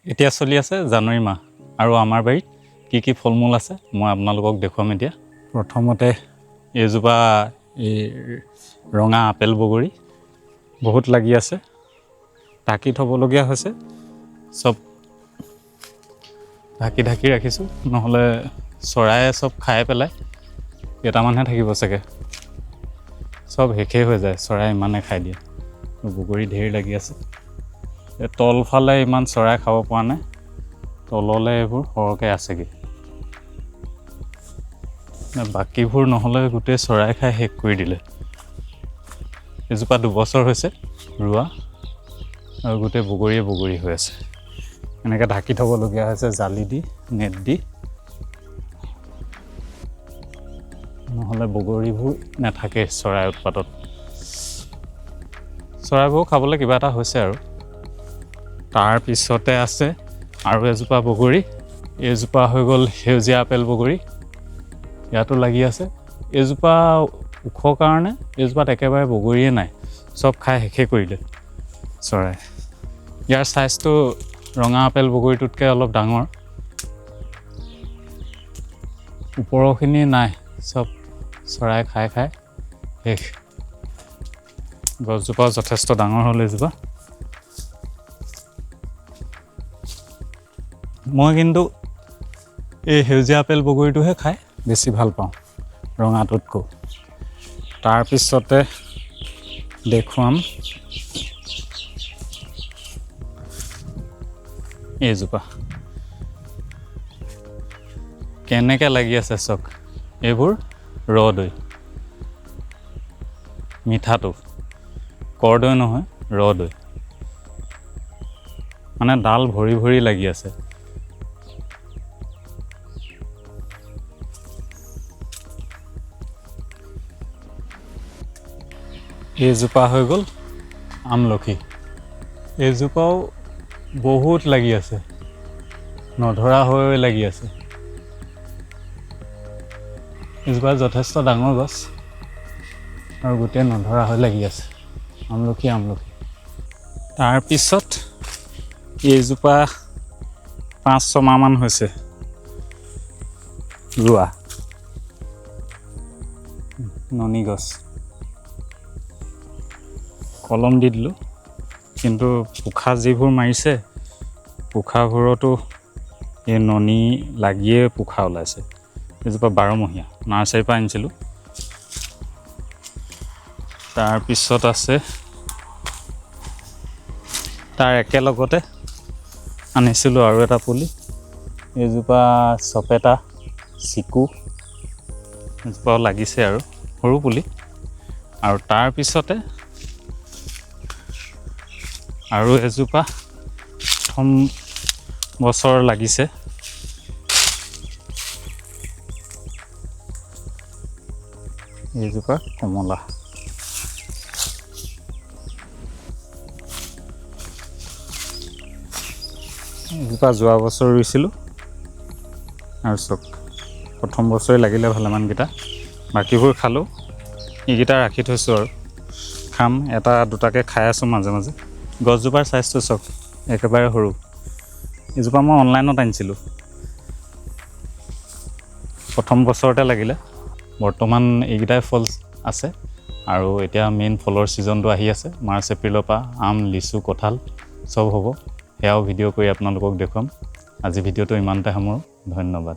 এতিয়া চলি আছে জানুৱাৰী মাহ আৰু আমাৰ বাৰীত কি ফল-মূল আছে মই আপোনালোকক দেখুৱাম এতিয়া। প্ৰথমতে এইজোপা এই ৰঙা আপেল বগৰী বহুত লাগি আছে, ঢাকি থ'বলগীয়া হৈছে। চব ঢাকি ৰাখিছোঁ, নহ'লে চৰায়ে চব খাই পেলাই। কেইটামানহে থাকিব চাগে, চব শেষেই হৈ যায়, চৰাই ইমানে খাই দিয়ে। বগৰী ঢেৰ লাগি আছে। তলফালে ইমান চৰাই খাব পৰা নাই, তললৈ এইবোৰ সৰহকৈ আছেগৈ। বাকীবোৰ নহ'লে গোটেই চৰাই খাই শেষ কৰি দিলে। এজোপা 2 বছৰ হৈছে ৰোৱা আৰু গোটেই বগৰী হৈ আছে। এনেকৈ ঢাকি থ'বলগীয়া হৈছে জালি দি, নেট দি, নহ'লে বগৰীবোৰ নাথাকে চৰাই উৎপাতত। চৰাইবোৰ খাবলৈ কিবা এটা হৈছে আৰু। তাৰ পিছতে আছে আৰু এজোপা বগৰী, এইজোপা হৈ গ'ল সেউজীয়া আপেল বগৰী, ইয়াতো লাগি আছে। এইজোপা ওখ কাৰণে এইজোপাত একেবাৰে বগৰীয়ে নাই, চব খাই শেষে কৰিলে চৰাই। ইয়াৰ চাইজটো ৰঙা আপেল বগৰীটোতকৈ অলপ ডাঙৰ, ওপৰৰখিনি নাই, চব চৰাই খাই শেষ। গছজোপাও যথেষ্ট ডাঙৰ হ'ল এইজোপা। মই কিন্তু এই সেউজীয়া আপেল বগৰীটোহে খাই বেছি ভাল পাওঁ ৰঙাটোতকৈ। তাৰপিছতে দেখুৱাম এইজোপা কেনেকৈ লাগি আছে চাওক। এইবোৰ ৰ'দৈ, মিঠাটো কৰদৈ নহয়, ৰ'দৈ, মানে ডাল ভৰি লাগি আছে। এইজোপা হৈ গ'ল আমলখি, এইজোপাও বহুত লাগি আছে, নধৰা হৈ লাগি আছে। এইজোপা যথেষ্ট ডাঙৰ গছ আৰু গোটেই নধৰা হৈ লাগি আছে। আমলখি। তাৰপিছত এইজোপা 5-6 মাহমান হৈছে ৰোৱা, ননী গছ। কলম দি দিলোঁ, কিন্তু পোখা যিবোৰ মাৰিছে, পোখাবোৰতো এই ননী লাগিয়ে পোখা ওলাইছে। এইজোপা 12মহীয়া, নাৰ্চাৰীৰ পৰা আনিছিলোঁ। তাৰপিছত আছে তাৰ একেলগতে আনিছিলোঁ আৰু এটা পুলি, এইজোপা চপেটা চিকু, এজোপাও লাগিছে আৰু সৰু পুলি। আৰু তাৰপিছতে আৰু এজোপা প্ৰথম বছৰ লাগিছে, এইজোপা কমলা। এজোপা যোৱা বছৰ ৰুইছিলোঁ আৰু চব প্ৰথম বছৰে লাগিলে ভালেমানকেইটা, বাকীবোৰ খালোঁ। এইকেইটা ৰাখি থৈছোঁ আৰু খাম, 1-2টাকৈ খাই আছোঁ মাজে মাজে। গছজোপাৰ চাইজটো চাওক, একেবাৰে সৰু। এইজোপা মই অনলাইনত আনিছিলোঁ, প্ৰথম বছৰতে লাগিলে। বৰ্তমান এইকেইটাই ফল আছে আৰু এতিয়া মেইন ফলৰ ছিজনটো আহি আছে। মাৰ্চ এপ্ৰিলৰ পৰা আম, লিচু, কঁঠাল চব হ'ব। সেয়াও ভিডিঅ' কৰি আপোনালোকক দেখুৱাম। আজি ভিডিঅ'টো ইমানতে সামৰোঁ, ধন্যবাদ।